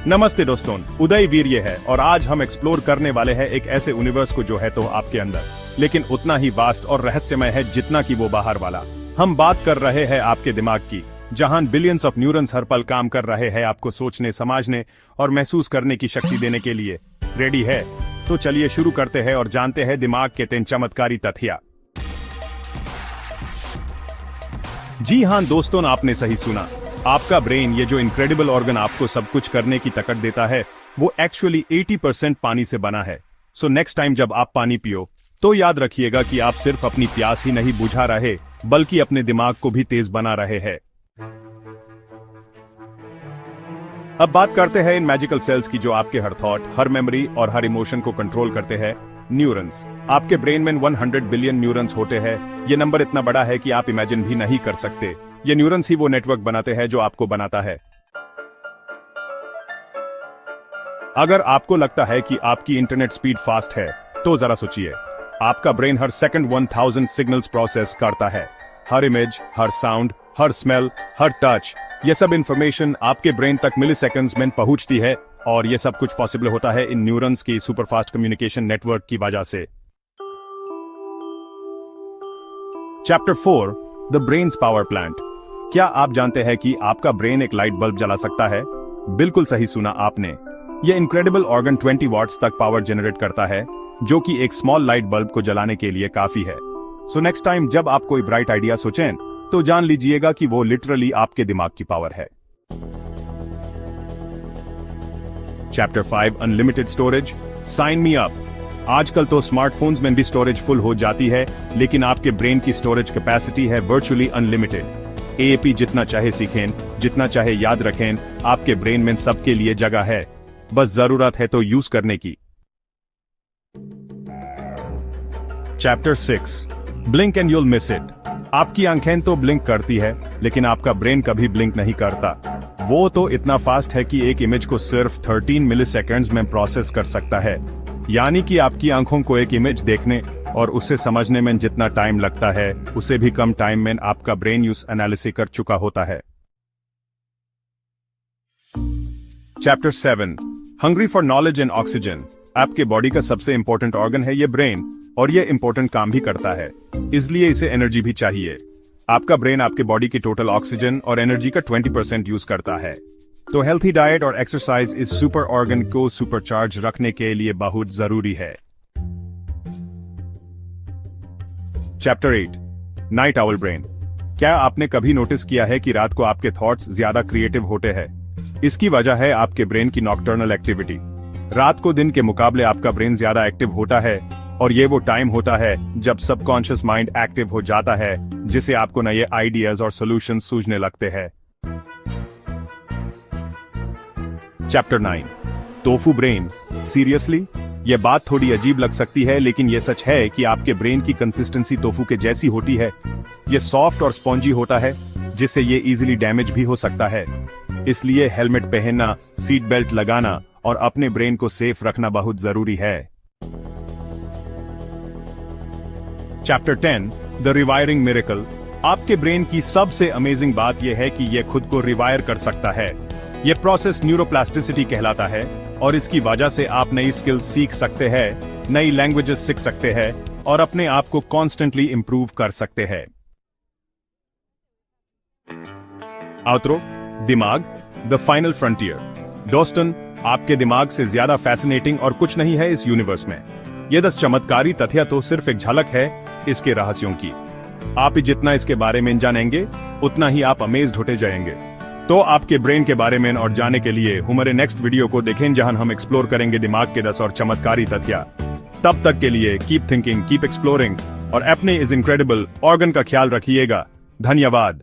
नमस्ते दोस्तों, उदय वीर ये है और आज हम एक्सप्लोर करने वाले हैं एक ऐसे यूनिवर्स को जो है तो आपके अंदर, लेकिन उतना ही वास्ट और रहस्यमय है जितना कि वो बाहर वाला। हम बात कर रहे हैं आपके दिमाग की, जहां बिलियंस ऑफ न्यूरॉन्स हर पल काम कर रहे हैं आपको सोचने, समझने और महसूस करने की शक्ति देने के लिए। रेडी है? तो चलिए शुरू करते हैं और जानते हैं दिमाग के 3 चमत्कारी तथ्य। जी हां दोस्तों, आपने सही सुना। आपका ब्रेन, ये जो इनक्रेडिबल ऑर्गन आपको सब कुछ करने की ताकत देता है, वो एक्चुअली 80% पानी से बना है। सो नेक्स्ट टाइम जब आप पानी पियो तो याद रखिएगा कि आप सिर्फ अपनी प्यास ही नहीं बुझा रहे, बल्कि अपने दिमाग को भी तेज बना रहे हैं। अब बात करते हैं इन मैजिकल सेल्स की जो आपके हर थॉट, हर मेमोरी और हर इमोशन को कंट्रोल करते हैं। न्यूरॉन्स। आपके ब्रेन में 100 बिलियन न्यूरॉन्स होते हैं। ये नंबर इतना बड़ा है कि आप इमेजिन भी नहीं कर सकते। ये न्यूरॉन्स ही वो नेटवर्क बनाते हैं जो आपको बनाता है। अगर आपको लगता है कि आपकी इंटरनेट स्पीड फास्ट है, तो जरा सोचिए, आपका ब्रेन हर सेकंड 1000 सिग्नल्स प्रोसेस करता है। हर इमेज, हर साउंड, हर स्मेल, हर टच, ये सब इंफॉर्मेशन आपके ब्रेन तक मिलीसेकंड्स में पहुंचती है, और ये सब कुछ पॉसिबल होता है इन न्यूरॉन्स की सुपरफास्ट कम्युनिकेशन नेटवर्क की वजह से। Chapter 4, the brains power plant. क्या आप जानते हैं कि आपका ब्रेन एक लाइट बल्ब जला सकता है? बिल्कुल सही सुना आपने। यह इनक्रेडिबल ऑर्गन 20 वॉट्स तक पावर जनरेट करता है, जो कि एक स्मॉल लाइट बल्ब को जलाने के लिए काफी है। सो नेक्स्ट टाइम जब आप कोई ब्राइट आइडिया सोचें, तो जान लीजिएगा कि वो लिटरली आपके दिमाग की पावर है। Chapter 5, unlimited storage. Sign me up. आजकल तो स्मार्टफोन्स में भी स्टोरेज फुल हो जाती है, लेकिन आपके ब्रेन की स्टोरेज कैपेसिटी है वर्चुअली अनलिमिटेड। एएपी जितना चाहे सीखें, जितना चाहे याद रखें, आपके ब्रेन में सबके लिए जगह है, बस जरूरत है तो यूज करने की। Chapter 6, blink and you'll miss it. आपकी आंखें तो ब्लिंक करती है, लेकिन आपका ब्रेन कभी ब्लिंक नहीं करता। वो तो इतना फास्ट है कि एक इमेज को सिर्फ 13 मिलीसेकंड्स में प्रोसेस कर सकता है। यानी कि आपकी आंखों को एक इमेज देखने और उसे समझने में जितना टाइम लगता है, उसे भी कम टाइम में आपका ब्रेन यूज एनालिसिस कर चुका होता है। Chapter 7, hungry for knowledge and oxygen. आपके बॉडी का सबसे इंपॉर्टेंट ऑर्गन है ये ब्रेन, और ये इंपॉर्टेंट काम भी करता है, इसलिए इसे एनर्जी भी चाहिए। आपका ब्रेन आपके बॉडी की टोटल ऑक्सीजन और एनर्जी का 20% यूज करता है। तो हेल्थी डाइट और एक्सरसाइज इस सुपर ऑर्गन को सुपरचार्ज रखने के लिए बहुत जरूरी है। Chapter 8, night owl brain. क्या आपने कभी नोटिस किया है कि रात को आपके थॉट्स ज्यादा क्रिएटिव होते हैं? इसकी वजह है आपके ब्रेन की नॉकटर्नल एक्टिविटी। रात को दिन के मुकाबले आपका ब्रेन ज्यादा एक्टिव होता है, और ये वो टाइम होता है जब सबकॉन्शियस माइंड एक्टिव हो जाता है, जिसे आपको नए आइडियाज और सॉल्यूशन सूझने लगते हैं। Chapter 9, tofu brain. सीरियसली? यह बात थोड़ी अजीब लग सकती है, लेकिन यह सच है कि आपके ब्रेन की कंसिस्टेंसी टोफू के जैसी होती है। यह सॉफ्ट और स्पॉन्जी होता है, जिससे यह इजीली डैमेज भी हो सकता है। इसलिए हेलमेट पहनना, सीट बेल्ट लगाना और अपने ब्रेन को सेफ रखना बहुत जरूरी है। Chapter 10, the rewiring miracle. आपके ब्रेन की सबसे अमेजिंग बात यह है कि यह खुद को रिवायर कर सकता है। यह प्रोसेस न्यूरोप्लास्टिसिटी कहलाता है, और इसकी वजह से आप नई स्किल्स सीख सकते हैं, नई लैंग्वेजेस सीख सकते हैं और अपने आप को कॉन्स्टेंटली इंप्रूव कर सकते हैं। आउटरो, दिमाग, द फाइनल फ्रंटियर। दोस्तों, आपके दिमाग से ज्यादा फैसिनेटिंग और कुछ नहीं है इस यूनिवर्स में। ये 10 चमत्कारी तथ्य तो सिर्फ एक झलक है इसके रहस्यों की। आप ही जितना इसके बारे में जानेंगे, उतना ही आप अमेज्ड होते जाएंगे। तो आपके ब्रेन के बारे में और जानने के लिए हमारे नेक्स्ट वीडियो को देखें, जहां हम एक्सप्लोर करेंगे दिमाग के 10 और चमत्कारी तथ्य। तब तक के लिए कीप थिंकिंग, कीप एक्सप्लोरिंग और अपने इस इनक्रेडिबल ऑर्गन का ख्याल रखिएगा। धन्यवाद।